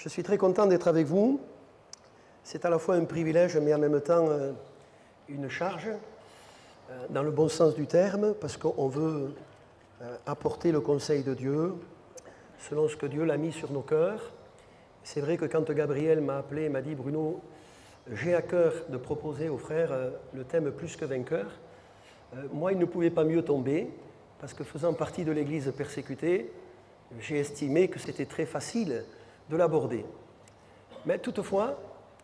Je suis très content d'être avec vous. C'est à la fois un privilège, mais en même temps une charge, dans le bon sens du terme, parce qu'on veut apporter le conseil de Dieu, selon ce que Dieu l'a mis sur nos cœurs. C'est vrai que quand Gabriel m'a appelé et m'a dit « Bruno, j'ai à cœur de proposer aux frères le thème plus que vainqueur », moi, il ne pouvait pas mieux tomber, parce que faisant partie de l'Église persécutée, j'ai estimé que c'était très facile de l'aborder. Mais toutefois,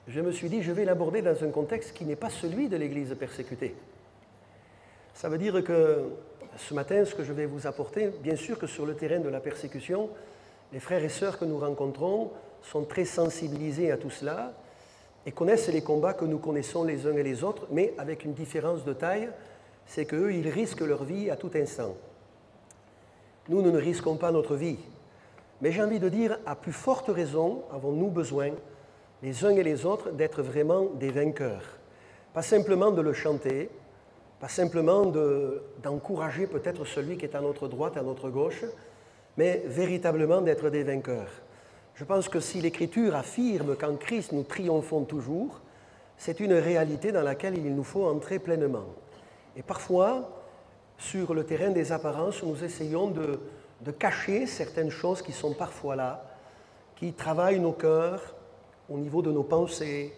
je me suis dit, je vais l'aborder dans un contexte qui n'est pas celui de l'Église persécutée. Ça veut dire que ce matin, ce que je vais vous apporter, bien sûr que sur le terrain de la persécution, les frères et sœurs que nous rencontrons sont très sensibilisés à tout cela et connaissent les combats que nous connaissons les uns et les autres, mais avec une différence de taille, c'est qu'eux, ils risquent leur vie à tout instant. Nous, nous ne risquons pas notre vie. Mais j'ai envie de dire, à plus forte raison, avons-nous besoin, les uns et les autres, d'être vraiment des vainqueurs. Pas simplement de le chanter, pas simplement d'encourager peut-être celui qui est à notre droite, à notre gauche, mais véritablement d'être des vainqueurs. Je pense que si l'Écriture affirme qu'en Christ nous triomphons toujours, c'est une réalité dans laquelle il nous faut entrer pleinement. Et parfois, sur le terrain des apparences, nous essayons de cacher certaines choses qui sont parfois là, qui travaillent nos cœurs au niveau de nos pensées,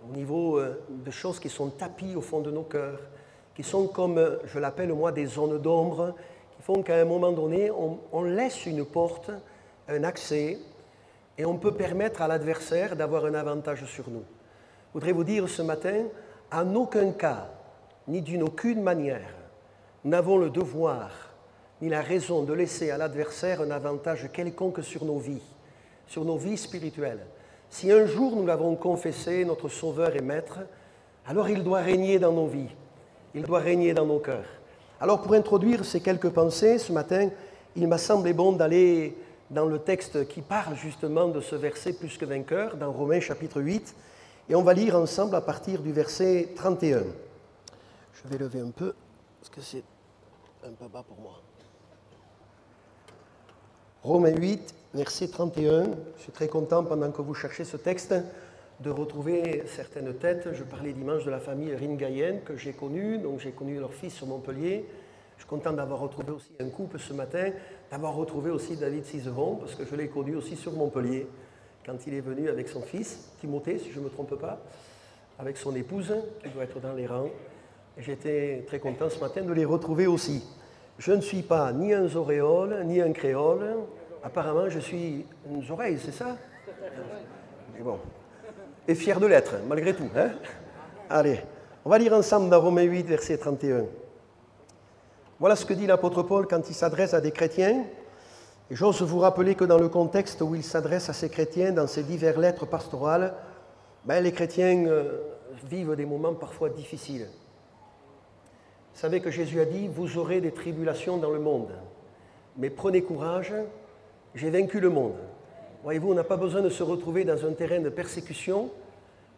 au niveau de choses qui sont tapies au fond de nos cœurs, qui sont comme, je l'appelle moi, des zones d'ombre, qui font qu'à un moment donné, on laisse une porte, un accès, et on peut permettre à l'adversaire d'avoir un avantage sur nous. Je voudrais vous dire ce matin, en aucun cas, ni d'une aucune manière, nous n'avons le devoir ni la raison de laisser à l'adversaire un avantage quelconque sur nos vies spirituelles. Si un jour nous l'avons confessé, notre Sauveur et Maître, alors il doit régner dans nos vies, il doit régner dans nos cœurs. Alors pour introduire ces quelques pensées, ce matin, il m'a semblé bon d'aller dans le texte qui parle justement de ce verset plus que vainqueur, dans Romains chapitre 8, et on va lire ensemble à partir du verset 31. Je vais lever un peu, parce que c'est un peu bas pour moi. Romains 8, verset 31. Je suis très content, pendant que vous cherchez ce texte, de retrouver certaines têtes. Je parlais dimanche de la famille Ringayen, que j'ai connue, donc j'ai connu leur fils sur Montpellier. Je suis content d'avoir retrouvé aussi un couple ce matin, d'avoir retrouvé aussi David Cizeron, parce que je l'ai connu aussi sur Montpellier, quand il est venu avec son fils, Timothée, si je ne me trompe pas, avec son épouse, qui doit être dans les rangs. J'étais très content ce matin de les retrouver aussi. Je ne suis pas ni un zoréole, ni un créole. Apparemment, je suis une oreille, c'est ça? Mais bon. Et fier de l'être, malgré tout. Hein? Allez, on va lire ensemble dans Romains 8, verset 31. Voilà ce que dit l'apôtre Paul quand il s'adresse à des chrétiens. Et j'ose vous rappeler que dans le contexte où il s'adresse à ces chrétiens, dans ces diverses lettres pastorales, les chrétiens vivent des moments parfois difficiles. Vous savez que Jésus a dit, vous aurez des tribulations dans le monde, mais prenez courage, j'ai vaincu le monde. Voyez-vous, on n'a pas besoin de se retrouver dans un terrain de persécution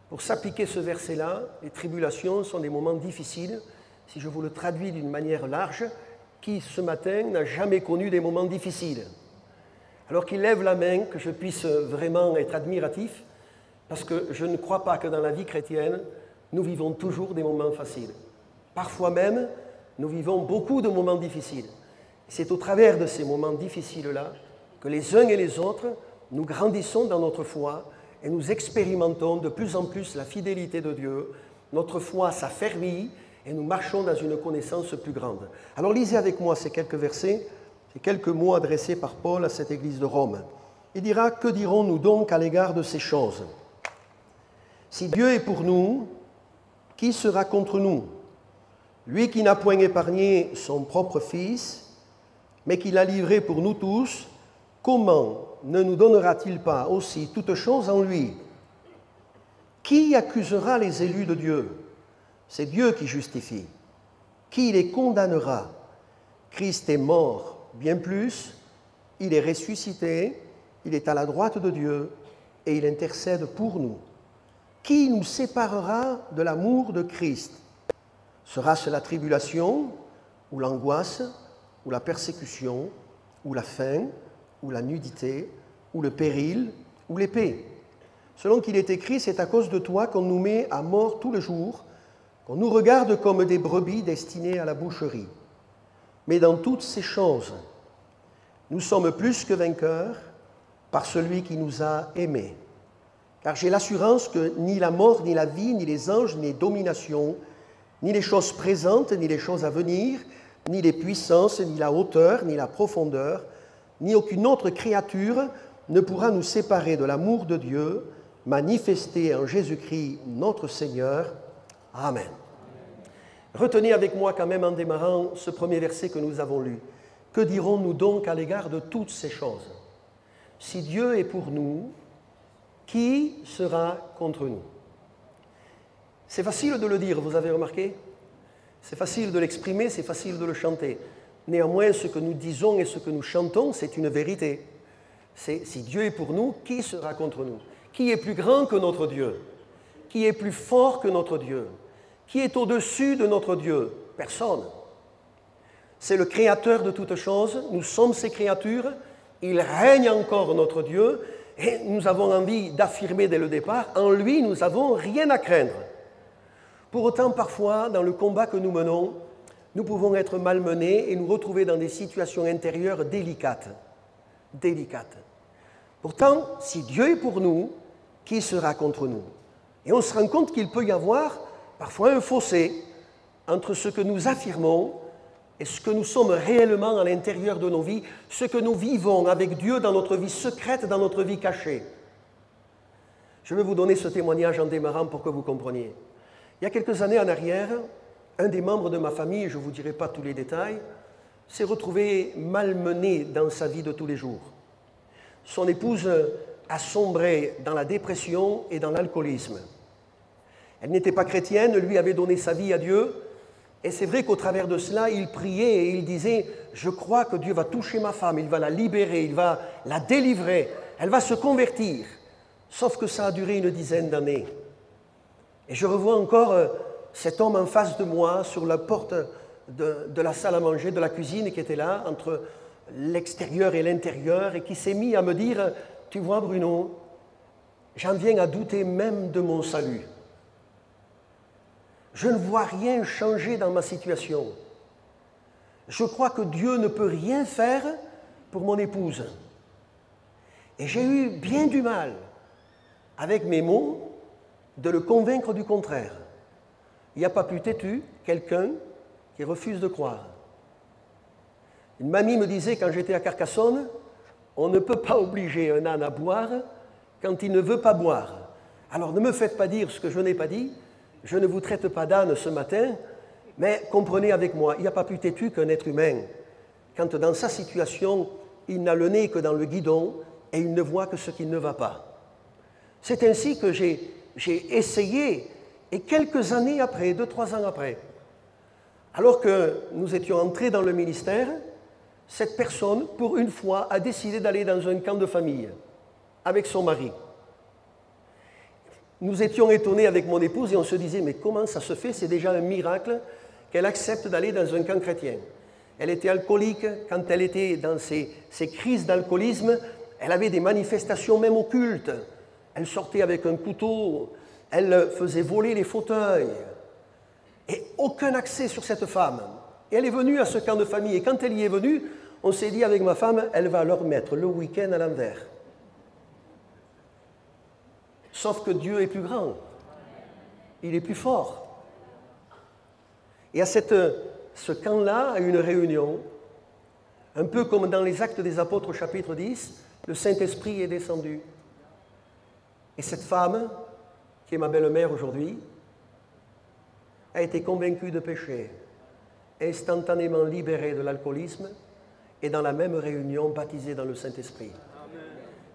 pour s'appliquer ce verset-là. Les tribulations sont des moments difficiles, si je vous le traduis d'une manière large, qui ce matin n'a jamais connu des moments difficiles. Alors qu'il lève la main, que je puisse vraiment être admiratif, parce que je ne crois pas que dans la vie chrétienne, nous vivons toujours des moments faciles. Parfois même, nous vivons beaucoup de moments difficiles. C'est au travers de ces moments difficiles-là que les uns et les autres, nous grandissons dans notre foi et nous expérimentons de plus en plus la fidélité de Dieu. Notre foi s'affermit et nous marchons dans une connaissance plus grande. Alors lisez avec moi ces quelques versets, ces quelques mots adressés par Paul à cette église de Rome. Il dira, que dirons-nous donc à l'égard de ces choses? Si Dieu est pour nous, qui sera contre nous? Lui qui n'a point épargné son propre Fils, mais qui l'a livré pour nous tous, comment ne nous donnera-t-il pas aussi toutes choses en lui? Qui accusera les élus de Dieu? C'est Dieu qui justifie. Qui les condamnera? Christ est mort, bien plus, il est ressuscité, il est à la droite de Dieu et il intercède pour nous. Qui nous séparera de l'amour de Christ? Sera-ce la tribulation, ou l'angoisse, ou la persécution, ou la faim, ou la nudité, ou le péril, ou l'épée. Selon qu'il est écrit, c'est à cause de toi qu'on nous met à mort tout le jour, qu'on nous regarde comme des brebis destinées à la boucherie. Mais dans toutes ces choses, nous sommes plus que vainqueurs par celui qui nous a aimés. Car j'ai l'assurance que ni la mort, ni la vie, ni les anges, ni les dominations, ni les choses présentes, ni les choses à venir, ni les puissances, ni la hauteur, ni la profondeur, ni aucune autre créature ne pourra nous séparer de l'amour de Dieu, manifesté en Jésus-Christ notre Seigneur. Amen. Retenez avec moi quand même en démarrant ce premier verset que nous avons lu. Que dirons-nous donc à l'égard de toutes ces choses? Si Dieu est pour nous, qui sera contre nous? C'est facile de le dire, vous avez remarqué? C'est facile de l'exprimer, c'est facile de le chanter. Néanmoins, ce que nous disons et ce que nous chantons, c'est une vérité. C'est si Dieu est pour nous, qui sera contre nous? Qui est plus grand que notre Dieu? Qui est plus fort que notre Dieu? Qui est au-dessus de notre Dieu? Personne. C'est le Créateur de toutes choses, nous sommes ses créatures, il règne encore notre Dieu, et nous avons envie d'affirmer dès le départ, en lui nous n'avons rien à craindre. Pour autant, parfois, dans le combat que nous menons, nous pouvons être malmenés et nous retrouver dans des situations intérieures délicates. Délicates. Pourtant, si Dieu est pour nous, qui sera contre nous? Et on se rend compte qu'il peut y avoir parfois un fossé entre ce que nous affirmons et ce que nous sommes réellement à l'intérieur de nos vies, ce que nous vivons avec Dieu dans notre vie secrète, dans notre vie cachée. Je vais vous donner ce témoignage en démarrant pour que vous compreniez. Il y a quelques années en arrière, un des membres de ma famille, je ne vous dirai pas tous les détails, s'est retrouvé malmené dans sa vie de tous les jours. Son épouse a sombré dans la dépression et dans l'alcoolisme. Elle n'était pas chrétienne, lui avait donné sa vie à Dieu, et c'est vrai qu'au travers de cela, il priait et il disait « Je crois que Dieu va toucher ma femme, il va la libérer, il va la délivrer, elle va se convertir. » Sauf que ça a duré une dizaine d'années. Et je revois encore cet homme en face de moi, sur la porte de la salle à manger, de la cuisine, qui était là, entre l'extérieur et l'intérieur, et qui s'est mis à me dire « Tu vois Bruno, j'en viens à douter même de mon salut. Je ne vois rien changer dans ma situation. Je crois que Dieu ne peut rien faire pour mon épouse. » Et j'ai eu bien du mal, avec mes mots, de le convaincre du contraire. Il n'y a pas plus têtu quelqu'un qui refuse de croire. Une mamie me disait quand j'étais à Carcassonne, on ne peut pas obliger un âne à boire quand il ne veut pas boire. Alors ne me faites pas dire ce que je n'ai pas dit, je ne vous traite pas d'âne ce matin, mais comprenez avec moi, il n'y a pas plus têtu qu'un être humain. Quand dans sa situation, il n'a le nez que dans le guidon et il ne voit que ce qui ne va pas. C'est ainsi que j'ai essayé, et quelques années après, 2-3 ans après, alors que nous étions entrés dans le ministère, cette personne, pour une fois, a décidé d'aller dans un camp de famille avec son mari. Nous étions étonnés avec mon épouse et on se disait, mais comment ça se fait? C'est déjà un miracle qu'elle accepte d'aller dans un camp chrétien. Elle était alcoolique, quand elle était dans ses crises d'alcoolisme, elle avait des manifestations même occultes. Elle sortait avec un couteau, elle faisait voler les fauteuils. Et aucun accès sur cette femme. Et elle est venue à ce camp de famille. Et quand elle y est venue, on s'est dit avec ma femme, elle va leur mettre le week-end à l'envers. Sauf que Dieu est plus grand. Il est plus fort. Et à ce camp-là, à une réunion, un peu comme dans les Actes des Apôtres, chapitre 10, le Saint-Esprit est descendu. Et cette femme, qui est ma belle-mère aujourd'hui, a été convaincue de péché, instantanément libérée de l'alcoolisme et dans la même réunion baptisée dans le Saint-Esprit.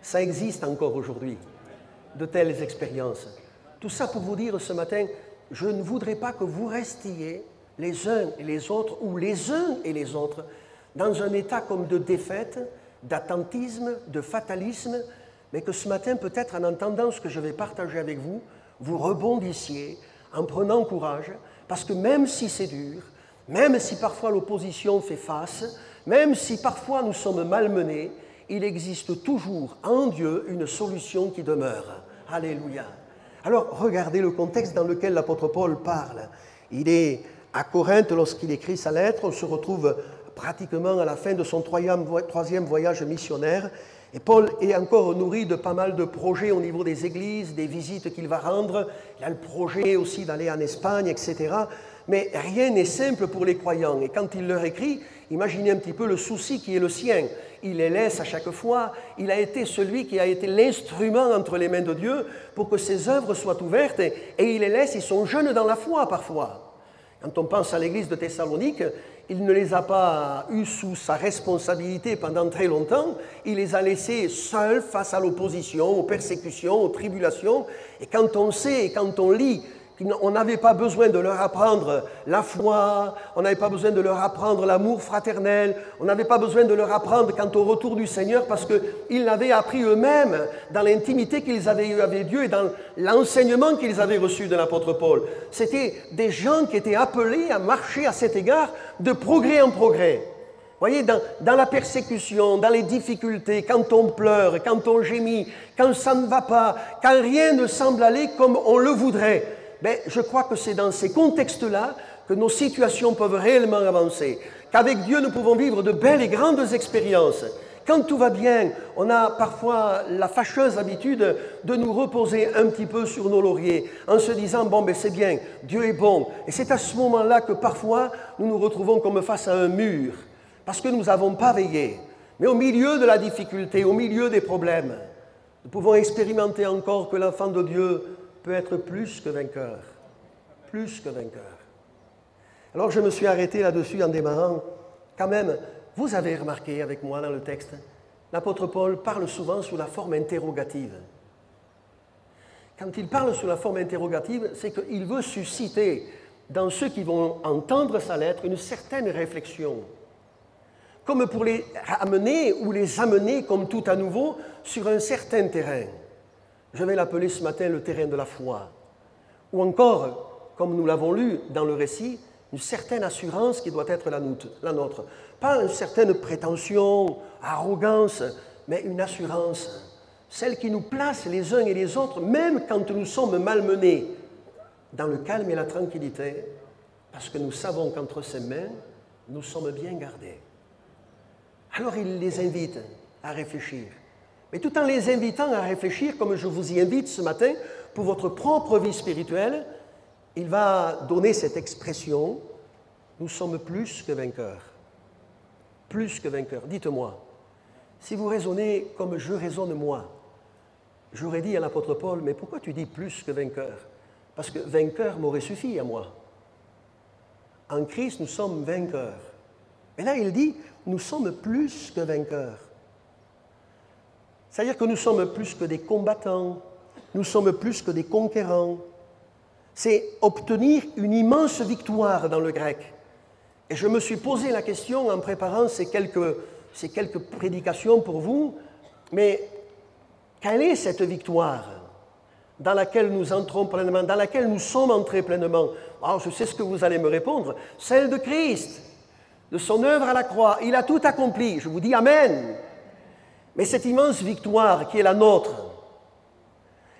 Ça existe encore aujourd'hui, de telles expériences. Tout ça pour vous dire ce matin, je ne voudrais pas que vous restiez les uns et les autres, ou les uns et les autres, dans un état comme de défaite, d'attentisme, de fatalisme, mais que ce matin, peut-être en entendant ce que je vais partager avec vous, vous rebondissiez en prenant courage, parce que même si c'est dur, même si parfois l'opposition fait face, même si parfois nous sommes malmenés, il existe toujours en Dieu une solution qui demeure. Alléluia. Alors, regardez le contexte dans lequel l'apôtre Paul parle. Il est à Corinthe lorsqu'il écrit sa lettre. On se retrouve pratiquement à la fin de son troisième voyage missionnaire. Et Paul est encore nourri de pas mal de projets au niveau des églises, des visites qu'il va rendre. Il a le projet aussi d'aller en Espagne, etc. Mais rien n'est simple pour les croyants. Et quand il leur écrit, imaginez un petit peu le souci qui est le sien. Il les laisse à chaque fois. Il a été celui qui a été l'instrument entre les mains de Dieu pour que ses œuvres soient ouvertes. Et il les laisse, ils sont jeunes dans la foi parfois. Quand on pense à l'église de Thessalonique, il ne les a pas eus sous sa responsabilité pendant très longtemps. Il les a laissés seuls face à l'opposition, aux persécutions, aux tribulations. Et quand on sait et quand on lit qu'on n'avait pas besoin de leur apprendre la foi, on n'avait pas besoin de leur apprendre l'amour fraternel, on n'avait pas besoin de leur apprendre quant au retour du Seigneur parce qu'ils l'avaient appris eux-mêmes dans l'intimité qu'ils avaient eue avec Dieu et dans l'enseignement qu'ils avaient reçu de l'apôtre Paul. C'était des gens qui étaient appelés à marcher à cet égard de progrès en progrès. Vous voyez, dans la persécution, dans les difficultés, quand on pleure, quand on gémit, quand ça ne va pas, quand rien ne semble aller comme on le voudrait, je crois que c'est dans ces contextes-là que nos situations peuvent réellement avancer. Qu'avec Dieu, nous pouvons vivre de belles et grandes expériences. Quand tout va bien, on a parfois la fâcheuse habitude de nous reposer un petit peu sur nos lauriers en se disant « bon, c'est bien, Dieu est bon ». Et c'est à ce moment-là que parfois nous nous retrouvons comme face à un mur parce que nous n'avons pas veillé. Mais au milieu de la difficulté, au milieu des problèmes, nous pouvons expérimenter encore que l'enfant de Dieu peut être plus que vainqueur. Plus que vainqueur. Alors je me suis arrêté là-dessus en démarrant. Quand même, vous avez remarqué avec moi dans le texte, l'apôtre Paul parle souvent sous la forme interrogative. Quand il parle sous la forme interrogative, c'est qu'il veut susciter dans ceux qui vont entendre sa lettre une certaine réflexion, comme pour les amener ou les amener comme tout à nouveau sur un certain terrain. Je vais l'appeler ce matin le terrain de la foi. Ou encore, comme nous l'avons lu dans le récit, une certaine assurance qui doit être la nôtre. Pas une certaine prétention, arrogance, mais une assurance. Celle qui nous place les uns et les autres, même quand nous sommes malmenés, dans le calme et la tranquillité, parce que nous savons qu'entre ses mains, nous sommes bien gardés. Alors il les invite à réfléchir. Mais tout en les invitant à réfléchir, comme je vous y invite ce matin, pour votre propre vie spirituelle, il va donner cette expression, nous sommes plus que vainqueurs. Plus que vainqueurs. Dites-moi, si vous raisonnez comme je raisonne moi, j'aurais dit à l'apôtre Paul, mais pourquoi tu dis plus que vainqueur? Parce que vainqueur m'aurait suffi à moi. En Christ, nous sommes vainqueurs. Et là, il dit, nous sommes plus que vainqueurs. C'est-à-dire que nous sommes plus que des combattants, nous sommes plus que des conquérants. C'est obtenir une immense victoire dans le grec. Et je me suis posé la question en préparant ces quelques prédications pour vous, mais quelle est cette victoire dans laquelle nous entrons pleinement, dans laquelle nous sommes entrés pleinement? Alors je sais ce que vous allez me répondre, celle de Christ, de son œuvre à la croix. Il a tout accompli, je vous dis Amen. Mais cette immense victoire qui est la nôtre,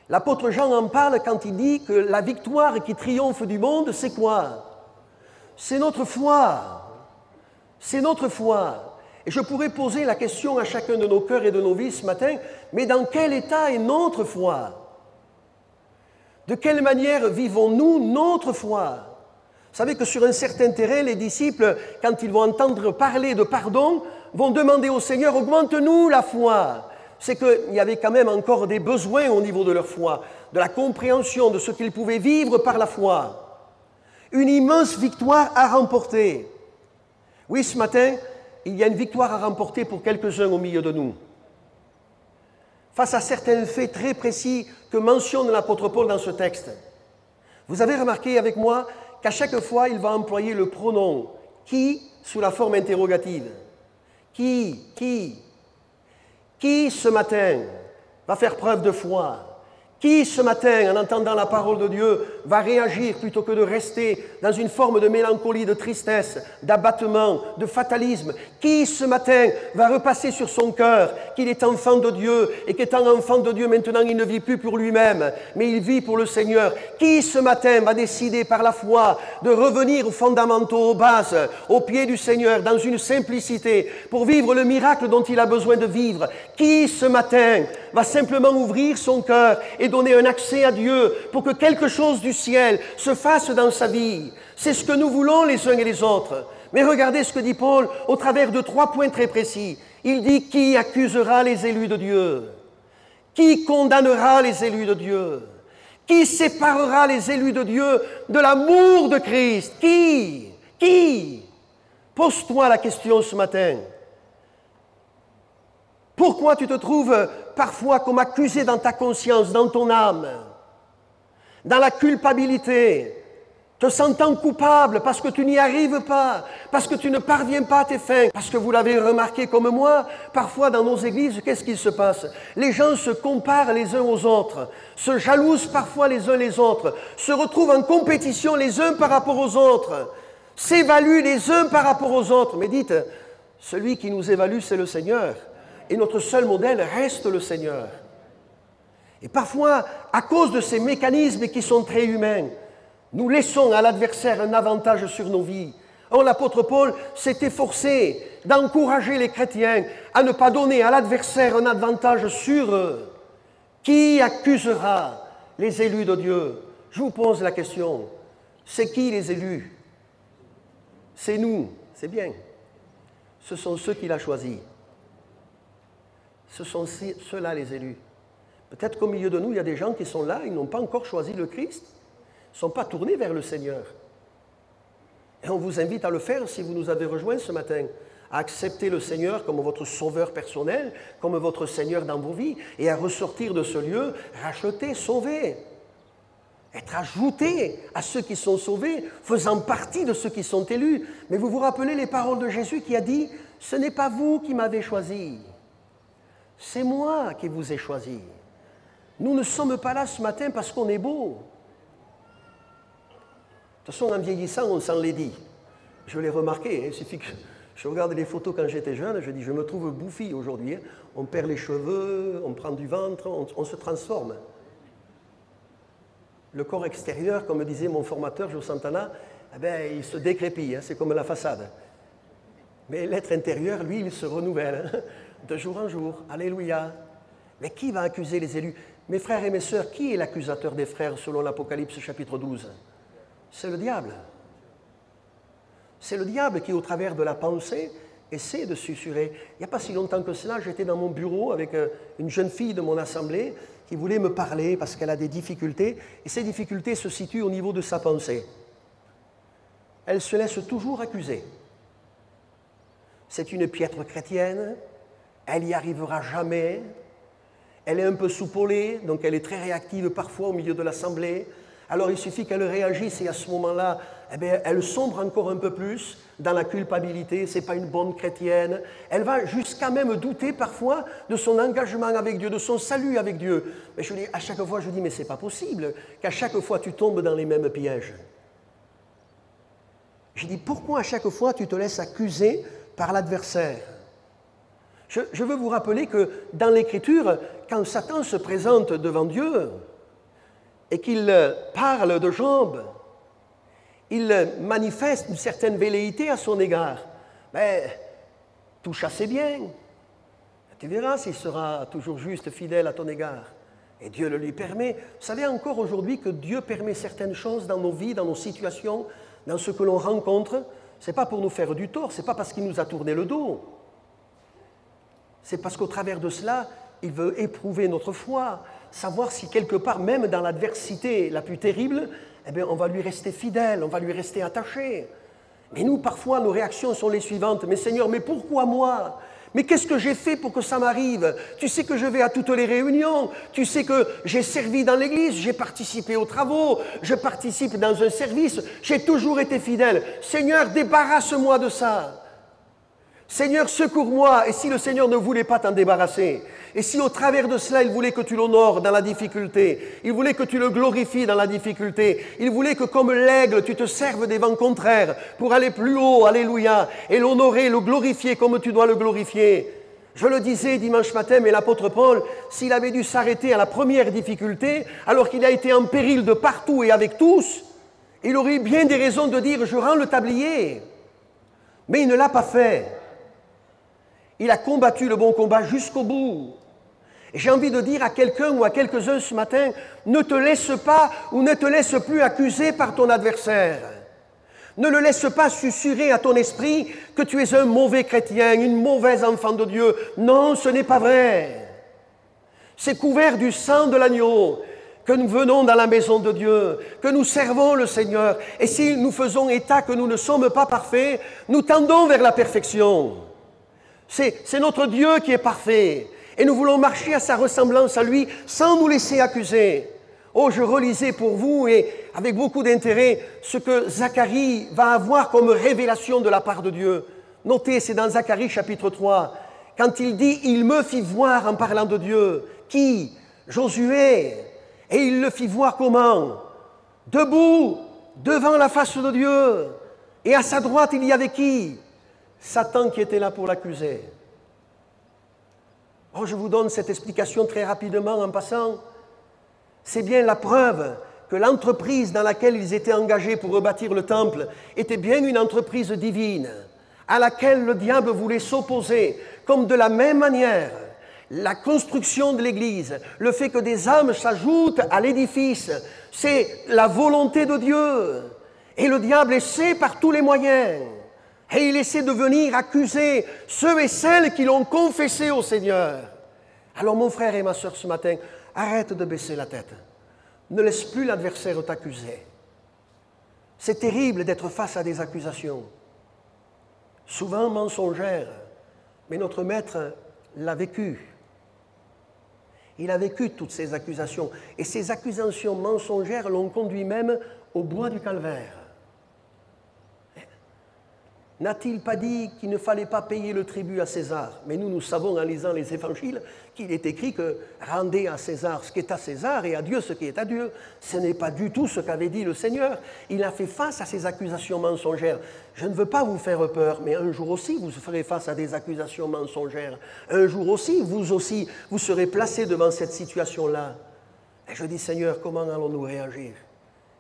l'apôtre Jean en parle quand il dit que la victoire qui triomphe du monde, c'est quoi? C'est notre foi. C'est notre foi. Et je pourrais poser la question à chacun de nos cœurs et de nos vies ce matin, mais dans quel état est notre foi? De quelle manière vivons-nous notre foi? Vous savez que sur un certain terrain, les disciples, quand ils vont entendre parler de pardon, vont demander au Seigneur, augmente-nous la foi. C'est qu'il y avait quand même encore des besoins au niveau de leur foi, de la compréhension de ce qu'ils pouvaient vivre par la foi. Une immense victoire à remporter. Oui, ce matin, il y a une victoire à remporter pour quelques-uns au milieu de nous. Face à certains faits très précis que mentionne l'apôtre Paul dans ce texte. Vous avez remarqué avec moi qu'à chaque fois, il va employer le pronom « qui » sous la forme interrogative. Qui ce matin va faire preuve de foi? Qui, ce matin, en entendant la parole de Dieu, va réagir plutôt que de rester dans une forme de mélancolie, de tristesse, d'abattement, de fatalisme? Qui, ce matin, va repasser sur son cœur qu'il est enfant de Dieu et qu'étant enfant de Dieu, maintenant, il ne vit plus pour lui-même, mais il vit pour le Seigneur? Qui, ce matin, va décider par la foi de revenir aux fondamentaux, aux bases, aux pieds du Seigneur, dans une simplicité, pour vivre le miracle dont il a besoin de vivre? Qui, ce matin, va simplement ouvrir son cœur et donner un accès à Dieu pour que quelque chose du ciel se fasse dans sa vie? C'est ce que nous voulons les uns et les autres. Mais regardez ce que dit Paul au travers de 3 points très précis. Il dit: qui accusera les élus de Dieu? Qui condamnera les élus de Dieu? Qui séparera les élus de Dieu de l'amour de Christ? Qui? Pose-toi la question ce matin. Pourquoi tu te trouves parfois comme accusé dans ta conscience, dans ton âme, dans la culpabilité, te sentant coupable parce que tu n'y arrives pas, parce que tu ne parviens pas à tes fins? Parce que vous l'avez remarqué comme moi, parfois dans nos églises, qu'est-ce qu'il se passe? Les gens se comparent les uns aux autres, se jalousent parfois les uns les autres, se retrouvent en compétition les uns par rapport aux autres, s'évaluent les uns par rapport aux autres. Mais dites, celui qui nous évalue, c'est le Seigneur. Et notre seul modèle reste le Seigneur. Et parfois, à cause de ces mécanismes qui sont très humains, nous laissons à l'adversaire un avantage sur nos vies. Or, l'apôtre Paul s'est efforcé d'encourager les chrétiens à ne pas donner à l'adversaire un avantage sur eux. Qui accusera les élus de Dieu? Je vous pose la question. C'est qui les élus? C'est nous, c'est bien. Ce sont ceux qu'il a choisis. Ce sont ceux-là les élus. Peut-être qu'au milieu de nous, il y a des gens qui sont là, ils n'ont pas encore choisi le Christ, ils ne sont pas tournés vers le Seigneur. Et on vous invite à le faire si vous nous avez rejoints ce matin, à accepter le Seigneur comme votre sauveur personnel, comme votre Seigneur dans vos vies, et à ressortir de ce lieu racheté, sauvé. Être ajouté à ceux qui sont sauvés, faisant partie de ceux qui sont élus. Mais vous vous rappelez les paroles de Jésus qui a dit « Ce n'est pas vous qui m'avez choisi. C'est moi qui vous ai choisi. » Nous ne sommes pas là ce matin parce qu'on est beau. De toute façon, en vieillissant, on s'en l'est dit. Je l'ai remarqué, il suffit que je regarde les photos quand j'étais jeune, je dis, je me trouve bouffi aujourd'hui. On perd les cheveux, on prend du ventre, on se transforme. Le corps extérieur, comme disait mon formateur, Joe Santana, eh ben, il se décrépit, c'est comme la façade. Mais l'être intérieur, lui, il se renouvelle. De jour en jour, alléluia. Mais qui va accuser les élus? Mes frères et mes sœurs, qui est l'accusateur des frères selon l'Apocalypse chapitre 12? C'est le diable. C'est le diable qui, au travers de la pensée, essaie de susurrer. Il n'y a pas si longtemps que cela, j'étais dans mon bureau avec une jeune fille de mon assemblée qui voulait me parler parce qu'elle a des difficultés, et ces difficultés se situent au niveau de sa pensée. Elle se laisse toujours accuser. C'est une piètre chrétienne, elle n'y arrivera jamais, elle est un peu soupolée, donc elle est très réactive parfois au milieu de l'assemblée. Alors il suffit qu'elle réagisse et à ce moment-là, eh bien, elle sombre encore un peu plus dans la culpabilité, ce n'est pas une bonne chrétienne. Elle va jusqu'à même douter parfois de son engagement avec Dieu, de son salut avec Dieu. Mais je dis, à chaque fois, je dis, mais ce n'est pas possible qu'à chaque fois tu tombes dans les mêmes pièges. Je dis, pourquoi à chaque fois tu te laisses accuser par l'adversaire? Je veux vous rappeler que dans l'Écriture, quand Satan se présente devant Dieu et qu'il parle de Job, il manifeste une certaine velléité à son égard. Mais touche à ses biens. Tu verras s'il sera toujours juste, fidèle à ton égard. Et Dieu le lui permet. Vous savez encore aujourd'hui que Dieu permet certaines choses dans nos vies, dans nos situations, dans ce que l'on rencontre. Ce n'est pas pour nous faire du tort, ce n'est pas parce qu'il nous a tourné le dos. C'est parce qu'au travers de cela, il veut éprouver notre foi, savoir si quelque part, même dans l'adversité la plus terrible, eh bien, on va lui rester fidèle, on va lui rester attaché. Mais nous, parfois, nos réactions sont les suivantes. Mais Seigneur, mais pourquoi moi? Mais qu'est-ce que j'ai fait pour que ça m'arrive? Tu sais que je vais à toutes les réunions, tu sais que j'ai servi dans l'église, j'ai participé aux travaux, je participe dans un service, j'ai toujours été fidèle. Seigneur, débarrasse-moi de ça. Seigneur, secours-moi. Et si le Seigneur ne voulait pas t'en débarrasser, et si au travers de cela, il voulait que tu l'honores dans la difficulté, il voulait que tu le glorifies dans la difficulté, il voulait que comme l'aigle, tu te serves des vents contraires pour aller plus haut, alléluia, et l'honorer, le glorifier comme tu dois le glorifier. Je le disais dimanche matin, mais l'apôtre Paul, s'il avait dû s'arrêter à la première difficulté, alors qu'il a été en péril de partout et avec tous, il aurait eu bien des raisons de dire « je rends le tablier ». Mais il ne l'a pas fait. Il a combattu le bon combat jusqu'au bout. Et j'ai envie de dire à quelqu'un ou à quelques-uns ce matin, ne te laisse pas ou ne te laisse plus accuser par ton adversaire. Ne le laisse pas susurrer à ton esprit que tu es un mauvais chrétien, une mauvaise enfant de Dieu. Non, ce n'est pas vrai. C'est couvert du sang de l'agneau que nous venons dans la maison de Dieu, que nous servons le Seigneur. Et si nous faisons état que nous ne sommes pas parfaits, nous tendons vers la perfection. C'est notre Dieu qui est parfait. Et nous voulons marcher à sa ressemblance à lui sans nous laisser accuser. Oh, je relisais pour vous et avec beaucoup d'intérêt ce que Zacharie va avoir comme révélation de la part de Dieu. Notez, c'est dans Zacharie chapitre 3, quand il dit « Il me fit voir en parlant de Dieu ». Qui? Josué. Et il le fit voir comment? Debout, devant la face de Dieu. Et à sa droite, il y avait qui? Satan qui était là pour l'accuser. Oh, je vous donne cette explication très rapidement en passant. C'est bien la preuve que l'entreprise dans laquelle ils étaient engagés pour rebâtir le temple était bien une entreprise divine, à laquelle le diable voulait s'opposer, comme de la même manière, la construction de l'Église, le fait que des âmes s'ajoutent à l'édifice, c'est la volonté de Dieu. Et le diable essaie par tous les moyens. Et il essaie de venir accuser ceux et celles qui l'ont confessé au Seigneur. Alors mon frère et ma sœur ce matin, arrête de baisser la tête. Ne laisse plus l'adversaire t'accuser. C'est terrible d'être face à des accusations, souvent mensongères, mais notre maître l'a vécu. Il a vécu toutes ces accusations. Et ces accusations mensongères l'ont conduit même au bois du calvaire. N'a-t-il pas dit qu'il ne fallait pas payer le tribut à César? Mais nous savons en lisant les évangiles qu'il est écrit que rendez à César ce qui est à César et à Dieu ce qui est à Dieu. Ce n'est pas du tout ce qu'avait dit le Seigneur. Il a fait face à ces accusations mensongères. Je ne veux pas vous faire peur, mais un jour aussi, vous ferez face à des accusations mensongères. Un jour aussi, vous serez placé devant cette situation-là. Et je dis, Seigneur, comment allons-nous réagir?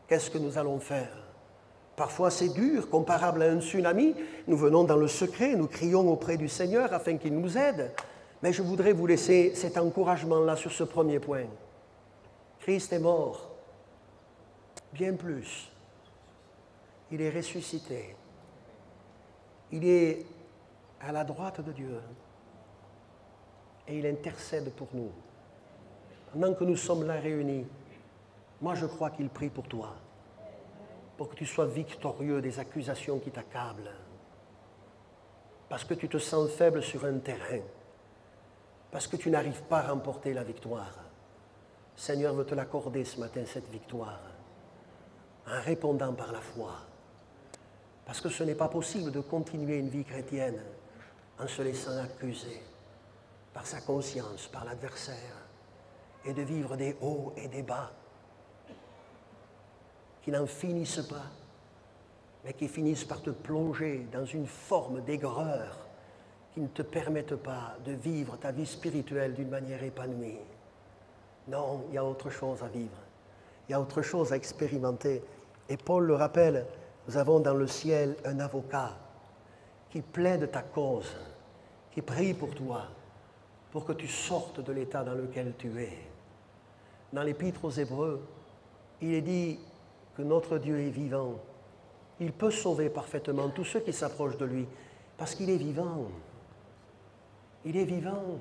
Qu'est-ce que nous allons faire? Parfois c'est dur, comparable à un tsunami. Nous venons dans le secret, nous crions auprès du Seigneur afin qu'il nous aide. Mais je voudrais vous laisser cet encouragement-là sur ce premier point. Christ est mort, bien plus. Il est ressuscité. Il est à la droite de Dieu. Et il intercède pour nous. Pendant que nous sommes là réunis, moi je crois qu'il prie pour toi, pour que tu sois victorieux des accusations qui t'accablent, parce que tu te sens faible sur un terrain, parce que tu n'arrives pas à remporter la victoire. Seigneur veut te l'accorder ce matin, cette victoire, en répondant par la foi, parce que ce n'est pas possible de continuer une vie chrétienne en se laissant accuser par sa conscience, par l'adversaire, et de vivre des hauts et des bas qui n'en finissent pas, mais qui finissent par te plonger dans une forme d'aigreur qui ne te permettent pas de vivre ta vie spirituelle d'une manière épanouie. Non, il y a autre chose à vivre, il y a autre chose à expérimenter. Et Paul le rappelle, nous avons dans le ciel un avocat qui plaide ta cause, qui prie pour toi, pour que tu sortes de l'état dans lequel tu es. Dans l'Épître aux Hébreux, il est dit que notre Dieu est vivant. Il peut sauver parfaitement tous ceux qui s'approchent de lui, parce qu'il est vivant. Il est vivant.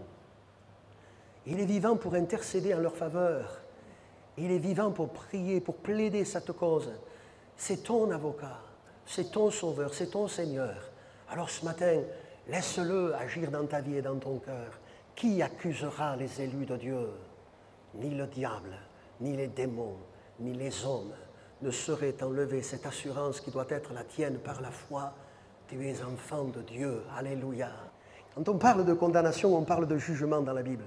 Il est vivant pour intercéder en leur faveur. Il est vivant pour prier, pour plaider cette cause. C'est ton avocat, c'est ton sauveur, c'est ton Seigneur. Alors ce matin, laisse-le agir dans ta vie et dans ton cœur. Qui accusera les élus de Dieu? Ni le diable, ni les démons, ni les hommes ne saurait enlever cette assurance qui doit être la tienne par la foi. Tu es enfant de Dieu. Alléluia. Quand on parle de condamnation, on parle de jugement dans la Bible.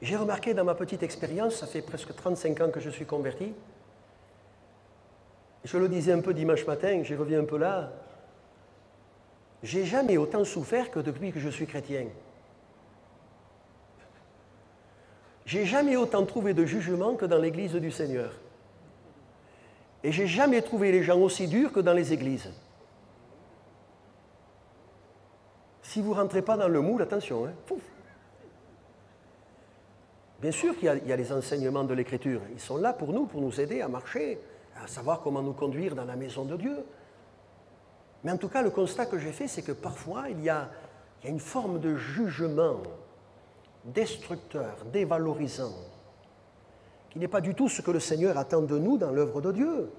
J'ai remarqué dans ma petite expérience, ça fait presque 35 ans que je suis converti, je le disais un peu dimanche matin, j'y reviens un peu là, j'ai jamais autant souffert que depuis que je suis chrétien. J'ai jamais autant trouvé de jugement que dans l'église du Seigneur. Et j'ai jamais trouvé les gens aussi durs que dans les églises. Si vous ne rentrez pas dans le moule, attention, hein. Pouf. Bien sûr qu'il y a les enseignements de l'Écriture. Ils sont là pour nous aider à marcher, à savoir comment nous conduire dans la maison de Dieu. Mais en tout cas, le constat que j'ai fait, c'est que parfois, il y a une forme de jugement destructeur, dévalorisant, qui n'est pas du tout ce que le Seigneur attend de nous dans l'œuvre de Dieu.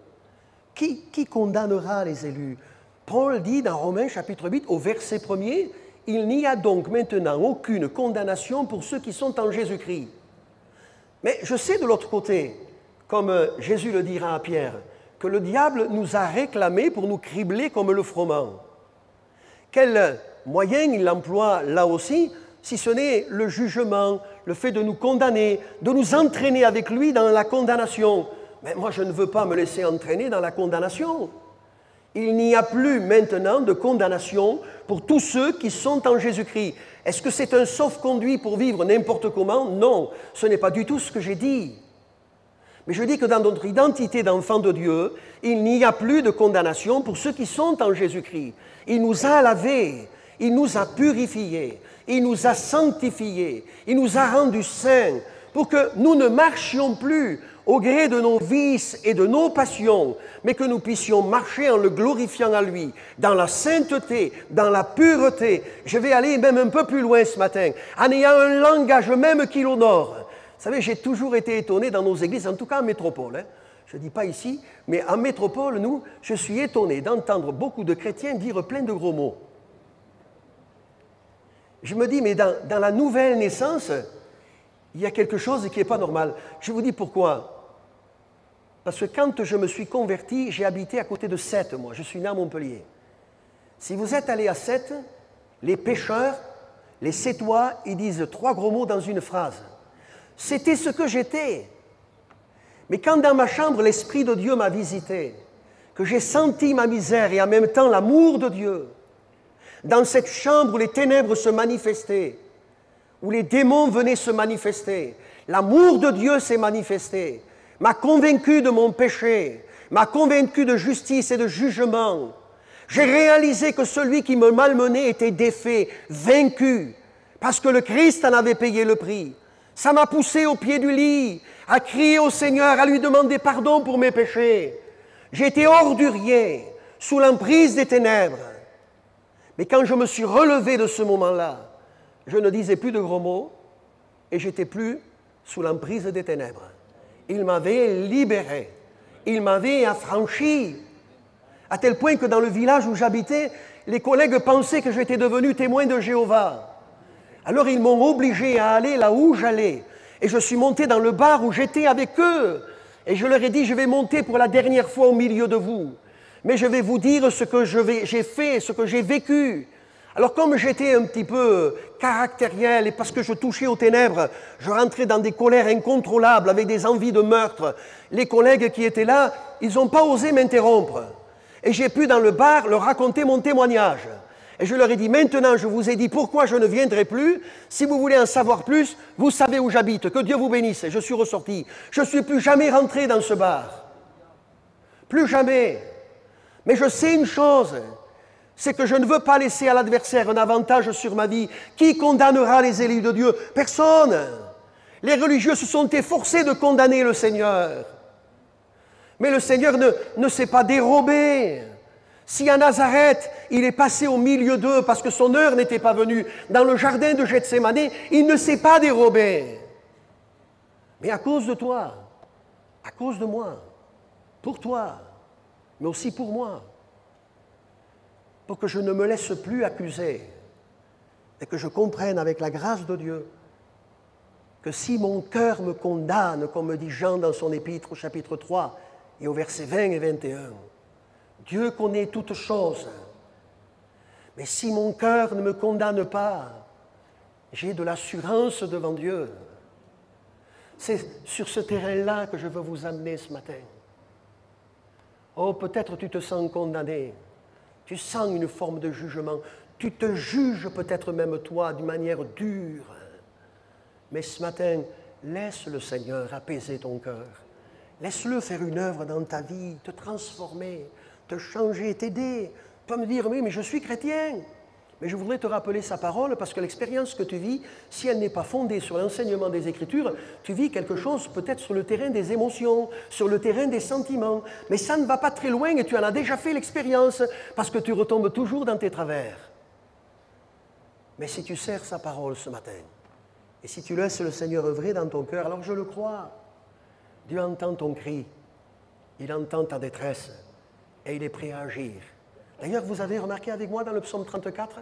Qui condamnera les élus? Paul dit dans Romains chapitre 8, au verset 1er, « Il n'y a donc maintenant aucune condamnation pour ceux qui sont en Jésus-Christ. » Mais je sais de l'autre côté, comme Jésus le dira à Pierre, que le diable nous a réclamés pour nous cribler comme le froment. Quel moyen il emploie là aussi, si ce n'est le jugement, le fait de nous condamner, de nous entraîner avec lui dans la condamnation. Mais moi, je ne veux pas me laisser entraîner dans la condamnation. Il n'y a plus maintenant de condamnation pour tous ceux qui sont en Jésus-Christ. Est-ce que c'est un sauf-conduit pour vivre n'importe comment? Non, ce n'est pas du tout ce que j'ai dit. Mais je dis que dans notre identité d'enfant de Dieu, il n'y a plus de condamnation pour ceux qui sont en Jésus-Christ. Il nous a lavés, il nous a purifiés, il nous a sanctifiés, il nous a rendus saints pour que nous ne marchions plus au gré de nos vices et de nos passions, mais que nous puissions marcher en le glorifiant à lui, dans la sainteté, dans la pureté. Je vais aller même un peu plus loin ce matin, en ayant un langage même qui l'honore. Vous savez, j'ai toujours été étonné dans nos églises, en tout cas en métropole, hein. Je ne dis pas ici, mais en métropole, nous, je suis étonné d'entendre beaucoup de chrétiens dire plein de gros mots. Je me dis, mais dans la nouvelle naissance, il y a quelque chose qui n'est pas normal. Je vous dis pourquoi. Parce que quand je me suis converti, j'ai habité à côté de Sète, moi. Je suis né à Montpellier. Si vous êtes allé à Sète, les pêcheurs, les Sétois, ils disent 3 gros mots dans une phrase. C'était ce que j'étais. Mais quand dans ma chambre, l'Esprit de Dieu m'a visité, que j'ai senti ma misère et en même temps l'amour de Dieu, dans cette chambre où les ténèbres se manifestaient, où les démons venaient se manifester, l'amour de Dieu s'est manifesté, m'a convaincu de mon péché, m'a convaincu de justice et de jugement. J'ai réalisé que celui qui me malmenait était défait, vaincu, parce que le Christ en avait payé le prix. Ça m'a poussé au pied du lit, à crier au Seigneur, à lui demander pardon pour mes péchés. J'étais hors du rien, sous l'emprise des ténèbres. Mais quand je me suis relevé de ce moment-là, je ne disais plus de gros mots et j'étais plus sous l'emprise des ténèbres. Il m'avait libéré, il m'avait affranchi, à tel point que dans le village où j'habitais, les collègues pensaient que j'étais devenu témoin de Jéhovah. Alors ils m'ont obligé à aller là où j'allais. Et je suis monté dans le bar où j'étais avec eux. Et je leur ai dit, je vais monter pour la dernière fois au milieu de vous. Mais je vais vous dire ce que j'ai fait, ce que j'ai vécu. Alors comme j'étais un petit peu caractériel et parce que je touchais aux ténèbres, je rentrais dans des colères incontrôlables avec des envies de meurtre. Les collègues qui étaient là, ils n'ont pas osé m'interrompre. Et j'ai pu dans le bar leur raconter mon témoignage. Et je leur ai dit, maintenant je vous ai dit pourquoi je ne viendrai plus. Si vous voulez en savoir plus, vous savez où j'habite. Que Dieu vous bénisse. Et je suis ressorti. Je ne suis plus jamais rentré dans ce bar. Plus jamais. Mais je sais une chose, c'est que je ne veux pas laisser à l'adversaire un avantage sur ma vie. Qui condamnera les élus de Dieu? Personne. Les religieux se sont efforcés de condamner le Seigneur. Mais le Seigneur ne s'est pas dérobé. Si à Nazareth, il est passé au milieu d'eux parce que son heure n'était pas venue, dans le jardin de Gethsémani, il ne s'est pas dérobé. Mais à cause de toi, à cause de moi, pour toi, mais aussi pour moi, pour que je ne me laisse plus accuser et que je comprenne avec la grâce de Dieu que si mon cœur me condamne, comme dit Jean dans son épître au chapitre 3 et au verset 20 et 21, Dieu connaît toutes choses. Mais si mon cœur ne me condamne pas, j'ai de l'assurance devant Dieu. C'est sur ce terrain-là que je veux vous amener ce matin. Oh, peut-être tu te sens condamné. Tu sens une forme de jugement. Tu te juges peut-être même toi d'une manière dure. Mais ce matin, laisse le Seigneur apaiser ton cœur. Laisse-le faire une œuvre dans ta vie, te transformer, te changer, t'aider. Tu vas me dire, oui, mais je suis chrétien. Mais je voudrais te rappeler sa parole parce que l'expérience que tu vis, si elle n'est pas fondée sur l'enseignement des Écritures, tu vis quelque chose peut-être sur le terrain des émotions, sur le terrain des sentiments. Mais ça ne va pas très loin et tu en as déjà fait l'expérience parce que tu retombes toujours dans tes travers. Mais si tu sers sa parole ce matin et si tu laisses le Seigneur œuvrer dans ton cœur, alors je le crois, Dieu entend ton cri, il entend ta détresse et il est prêt à agir. D'ailleurs, vous avez remarqué avec moi dans le psaume 34,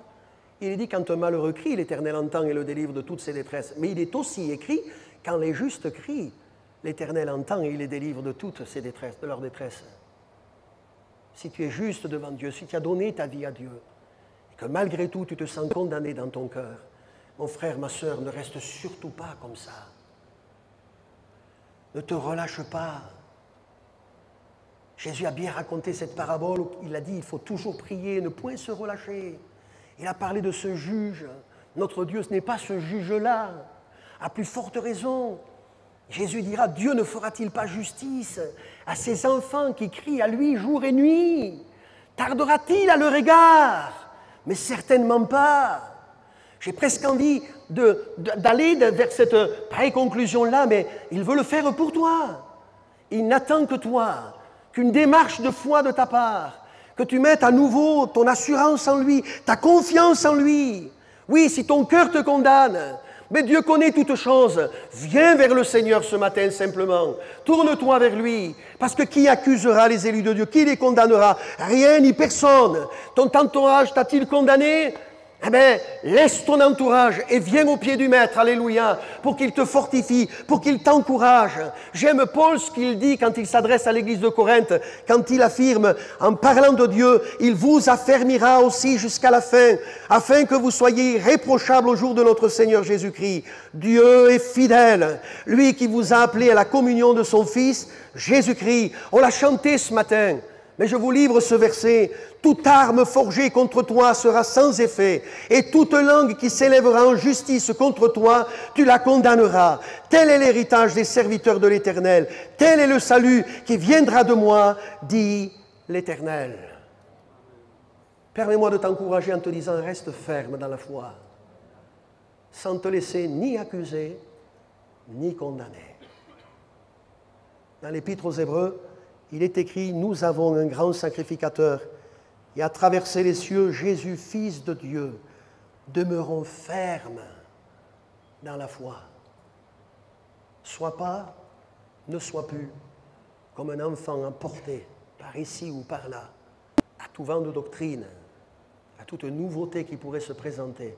il est dit quand un malheureux crie, l'Éternel entend et le délivre de toutes ses détresses. Mais il est aussi écrit, quand les justes crient, l'Éternel entend et il les délivre de toutes ses détresses, de leurs détresses. Si tu es juste devant Dieu, si tu as donné ta vie à Dieu, et que malgré tout tu te sens condamné dans ton cœur, mon frère, ma sœur, ne reste surtout pas comme ça. Ne te relâche pas. Jésus a bien raconté cette parabole où il a dit il faut toujours prier, ne point se relâcher. Il a parlé de ce juge. Notre Dieu, ce n'est pas ce juge-là. À plus forte raison, Jésus dira Dieu ne fera-t-il pas justice à ses enfants qui crient à lui jour et nuit? Tardera-t-il à leur égard? Mais certainement pas. J'ai presque envie d'aller vers cette pré-conclusion-là, mais il veut le faire pour toi. Il n'attend que toi. Qu'une démarche de foi de ta part, que tu mettes à nouveau ton assurance en lui, ta confiance en lui. Oui, si ton cœur te condamne, mais Dieu connaît toutes choses. Viens vers le Seigneur ce matin simplement. Tourne-toi vers lui. Parce que qui accusera les élus de Dieu? Qui les condamnera? Rien ni personne. Ton entourage t'a-t-il condamné? Eh bien, laisse ton entourage et viens au pied du Maître, alléluia, pour qu'il te fortifie, pour qu'il t'encourage. J'aime Paul ce qu'il dit quand il s'adresse à l'église de Corinthe, quand il affirme, en parlant de Dieu, il vous affermira aussi jusqu'à la fin, afin que vous soyez irréprochables au jour de notre Seigneur Jésus-Christ. Dieu est fidèle, lui qui vous a appelé à la communion de son Fils, Jésus-Christ. On l'a chanté ce matin. Mais je vous livre ce verset. Toute arme forgée contre toi sera sans effet, et toute langue qui s'élèvera en justice contre toi, tu la condamneras. Tel est l'héritage des serviteurs de l'Éternel. Tel est le salut qui viendra de moi, dit l'Éternel. Permets-moi de t'encourager en te disant, reste ferme dans la foi, sans te laisser ni accuser, ni condamner. Dans l'Épître aux Hébreux, il est écrit, nous avons un grand sacrificateur qui a traversé les cieux, Jésus, Fils de Dieu. Demeurons fermes dans la foi. Sois pas, ne sois plus comme un enfant emporté par ici ou par là, à tout vent de doctrine, à toute nouveauté qui pourrait se présenter.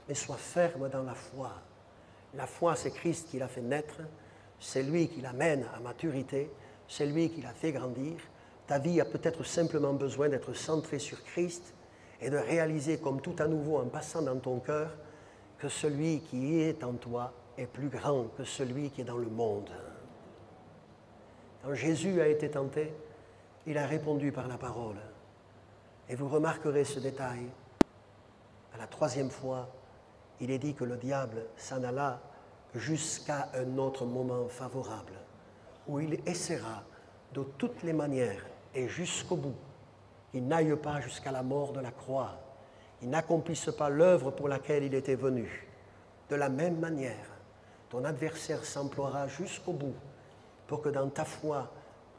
Mais sois ferme dans la foi. La foi, c'est Christ qui l'a fait naître, c'est lui qui l'amène à maturité, c'est lui qui l'a fait grandir. Ta vie a peut-être simplement besoin d'être centrée sur Christ et de réaliser comme tout à nouveau en passant dans ton cœur que celui qui est en toi est plus grand que celui qui est dans le monde. Quand Jésus a été tenté, il a répondu par la parole. Et vous remarquerez ce détail. À la troisième fois, il est dit que le diable s'en alla jusqu'à un autre moment favorable, où il essaiera de toutes les manières et jusqu'au bout, qu'il n'aille pas jusqu'à la mort de la croix, il n'accomplisse pas l'œuvre pour laquelle il était venu. De la même manière, ton adversaire s'emploiera jusqu'au bout pour que dans ta foi,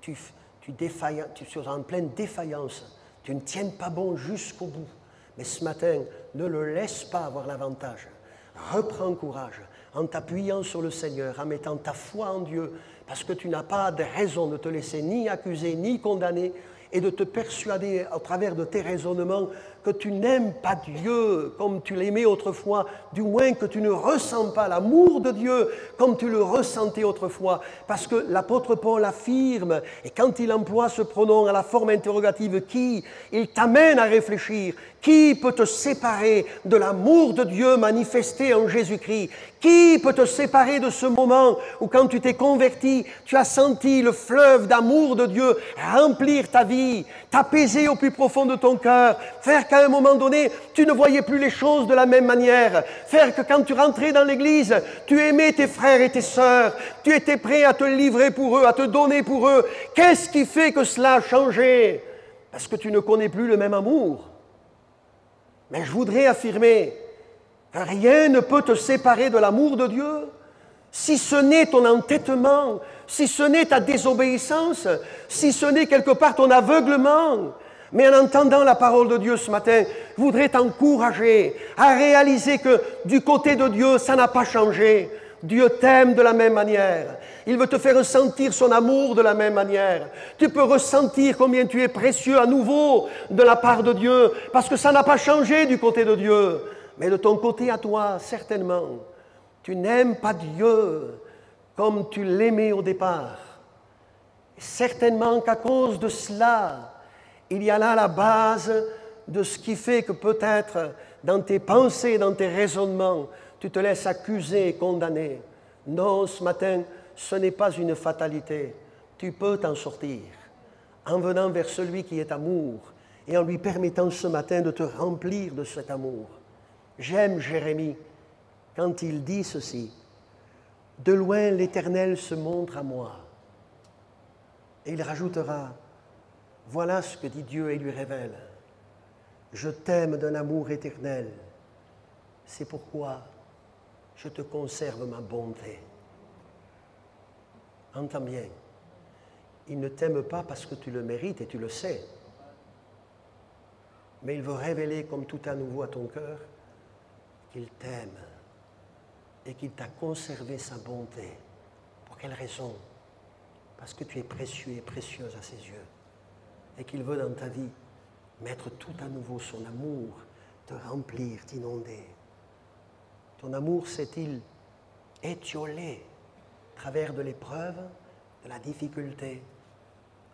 tu sois en pleine défaillance, tu ne tiennes pas bon jusqu'au bout. Mais ce matin, ne le laisse pas avoir l'avantage. Reprends courage en t'appuyant sur le Seigneur, en mettant ta foi en Dieu, parce que tu n'as pas de raison de te laisser ni accuser, ni condamner, et de te persuader à travers de tes raisonnements que tu n'aimes pas Dieu comme tu l'aimais autrefois, du moins que tu ne ressens pas l'amour de Dieu comme tu le ressentais autrefois. Parce que l'apôtre Paul affirme, et quand il emploie ce pronom à la forme interrogative « qui », il t'amène à réfléchir. Qui peut te séparer de l'amour de Dieu manifesté en Jésus-Christ? Qui peut te séparer de ce moment où, quand tu t'es converti, tu as senti le fleuve d'amour de Dieu remplir ta vie, t'apaiser au plus profond de ton cœur, faire qu'à un moment donné, tu ne voyais plus les choses de la même manière, faire que quand tu rentrais dans l'église, tu aimais tes frères et tes sœurs, tu étais prêt à te livrer pour eux, à te donner pour eux. Qu'est-ce qui fait que cela a changé? Parce que tu ne connais plus le même amour. Mais je voudrais affirmer que rien ne peut te séparer de l'amour de Dieu, si ce n'est ton entêtement, si ce n'est ta désobéissance, si ce n'est quelque part ton aveuglement. Mais en entendant la parole de Dieu ce matin, je voudrais t'encourager à réaliser que du côté de Dieu, ça n'a pas changé. Dieu t'aime de la même manière. Il veut te faire ressentir son amour de la même manière. Tu peux ressentir combien tu es précieux à nouveau de la part de Dieu, parce que ça n'a pas changé du côté de Dieu. Mais de ton côté à toi, certainement, tu n'aimes pas Dieu comme tu l'aimais au départ. Et certainement qu'à cause de cela, il y a là la base de ce qui fait que peut-être dans tes pensées, dans tes raisonnements, tu te laisses accuser et condamner. Non, ce matin, ce n'est pas une fatalité. Tu peux t'en sortir en venant vers celui qui est amour et en lui permettant ce matin de te remplir de cet amour. J'aime Jérémie quand il dit ceci. « De loin l'Éternel se montre à moi. » Et il rajoutera, « Voilà ce que dit Dieu et lui révèle. Je t'aime d'un amour éternel. C'est pourquoi je te conserve ma bonté. » Entends bien, il ne t'aime pas parce que tu le mérites et tu le sais. Mais il veut révéler comme tout à nouveau à ton cœur qu'il t'aime et qu'il t'a conservé sa bonté. Pour quelle raison? Parce que tu es précieux et précieuse à ses yeux et qu'il veut dans ta vie mettre tout à nouveau son amour, te remplir, t'inonder. Ton amour s'est-il étiolé au travers de l'épreuve, de la difficulté,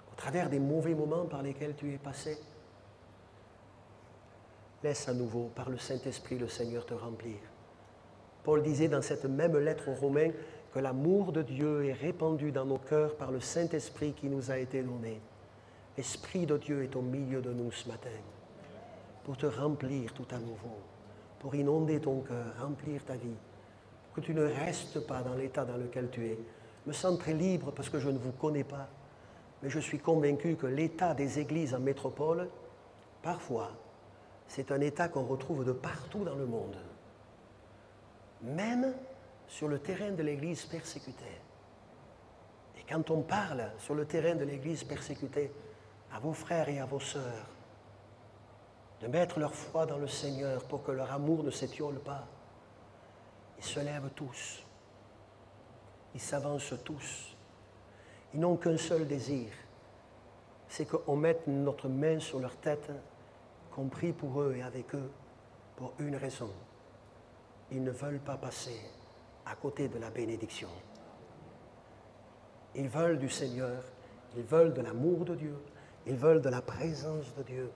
au travers des mauvais moments par lesquels tu es passé? Laisse à nouveau, par le Saint-Esprit, le Seigneur te remplir. Paul disait dans cette même lettre aux Romains que l'amour de Dieu est répandu dans nos cœurs par le Saint-Esprit qui nous a été donné. L'Esprit de Dieu est au milieu de nous ce matin pour te remplir tout à nouveau, pour inonder ton cœur, remplir ta vie, que tu ne restes pas dans l'état dans lequel tu es. Je me sens très libre parce que je ne vous connais pas, mais je suis convaincu que l'état des églises en métropole, parfois, c'est un état qu'on retrouve de partout dans le monde, même sur le terrain de l'Église persécutée. Et quand on parle sur le terrain de l'Église persécutée à vos frères et à vos sœurs, de mettre leur foi dans le Seigneur pour que leur amour ne s'étiole pas, ils se lèvent tous, ils s'avancent tous, ils n'ont qu'un seul désir, c'est qu'on mette notre main sur leur tête, compris pour eux et avec eux, pour une raison. Ils ne veulent pas passer à côté de la bénédiction. Ils veulent du Seigneur, ils veulent de l'amour de Dieu, ils veulent de la présence de Dieu.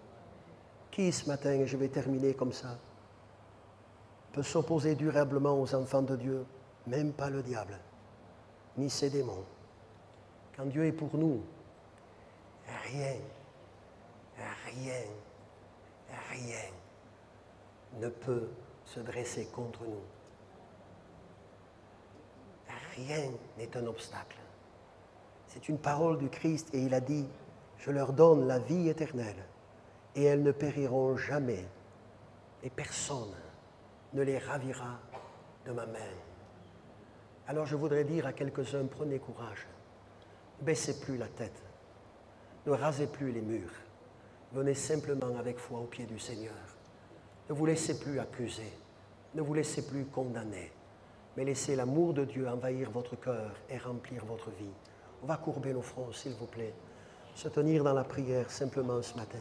Qui ce matin, et je vais terminer comme ça, peut s'opposer durablement aux enfants de Dieu? Même pas le diable, ni ses démons. Quand Dieu est pour nous, rien ne peut se dresser contre nous. Rien n'est un obstacle. C'est une parole du Christ et il a dit, je leur donne la vie éternelle et elles ne périront jamais et personne ne les ravira de ma main. Alors je voudrais dire à quelques-uns, prenez courage, ne baissez plus la tête, ne rasez plus les murs, venez simplement avec foi au pied du Seigneur. Ne vous laissez plus accuser, ne vous laissez plus condamner, mais laissez l'amour de Dieu envahir votre cœur et remplir votre vie. On va courber nos fronts, s'il vous plaît. se tenir dans la prière simplement ce matin.